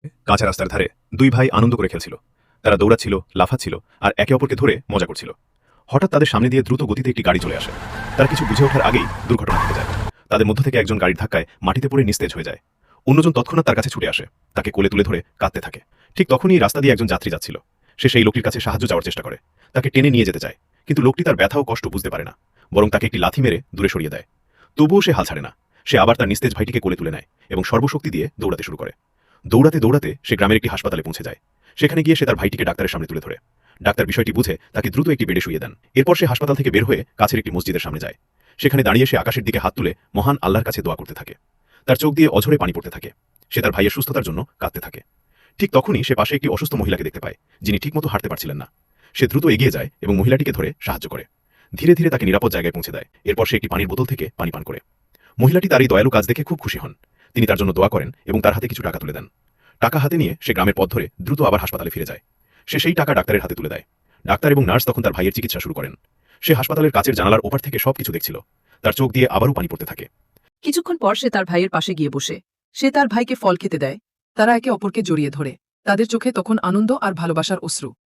কাঁচা রাস্তার ধারে দুই ভাই আনন্দ করে খেলছিল। তারা দৌড়াচ্ছিল, লাফাচ্ছিল আর একে অপরকে ধরে মজা করছিল। হঠাৎ তাদের সামনে দিয়ে দ্রুত গতিতে একটি গাড়ি চলে আসে। তারা কিছু বুঝে ওঠার আগেই দুর্ঘটনা ঘটে যায়। তাদের মধ্য থেকে একজন গাড়ির ধাক্কায় মাটিতে পড়ে নিস্তেজ হয়ে যায়। অন্যজন তৎক্ষণাৎ তার কাছে ছুটে আসে, তাকে কোলে তুলে ধরে কাঁদতে থাকে। ঠিক তখনই রাস্তা দিয়ে একজন যাত্রী যাচ্ছিল। সে সেই লোকটির কাছে সাহায্য চাওয়ার চেষ্টা করে, তাকে টেনে নিয়ে যেতে চায়, কিন্তু লোকটি তার ব্যথা ও কষ্ট বুঝতে পারে না, বরং তাকে একটি লাথি মেরে দূরে সরিয়ে দেয়। তবুও সে হাল ছাড়ে না। সে আবার তার নিস্তেজ ভাইটিকে কোলে তুলে নেয় এবং সর্বশক্তি দিয়ে দৌড়াতে শুরু করে। দৌড়াতে দৌড়াতে সে গ্রামের একটি হাসপাতালে পৌঁছে যায়। সেখানে গিয়ে সে তার ভাইটিকে ডাক্তারের সামনে তুলে ধরে। ডাক্তার বিষয়টি বুঝে তাকে দ্রুত একটি বেডে শুইয়ে দেন। এরপর সে হাসপাতাল থেকে বের হয়ে কাছের একটি মসজিদের সামনে যায়। সেখানে দাঁড়িয়ে সে আকাশের দিকে হাত তুলে মহান আল্লাহর কাছে দোয়া করতে থাকে। তার চোখ দিয়ে অঝরে পানি পড়তে থাকে। সে তার ভাইয়ের সুস্থতার জন্য কাঁদতে থাকে। ঠিক তখনই সে পাশে একটি অসুস্থ মহিলাকে দেখতে পায়, যিনি ঠিকমতো হাঁটতে পারছিলেন না। সে দ্রুত এগিয়ে যায় এবং মহিলাটিকে ধরে সাহায্য করে। ধীরে ধীরে তাকে নিরাপদ জায়গায় পৌঁছে দেয়। এরপর সে একটি পানির বোতল থেকে পানি পান করে। মহিলাটি তার এই দয়ালু কাজ দেখে খুব খুশি হন। তিনি তার জন্য দোয়া করেন এবং তার হাতে কিছু টাকা তুলে দেন। টাকা হাতে নিয়ে সে গ্রামের পথ ধরে দ্রুত আবার হাসপাতালে ফিরে যায়। সে সেই টাকা ডাক্তারের হাতে তুলে দেয়। ডাক্তার এবং নার্স তখন তার ভাইয়ের চিকিৎসা শুরু করেন। সে হাসপাতালের কাচের জানালার ওপার থেকে সবকিছু দেখছিল। তার চোখ দিয়ে আবারও পানি পড়তে থাকে। কিছুক্ষণ পর সে তার ভাইয়ের পাশে গিয়ে বসে। সে তার ভাইকে ফল খেতে দেয়। তারা একে অপরকে জড়িয়ে ধরে। তাদের চোখে তখন আনন্দ আর ভালোবাসার অশ্রু।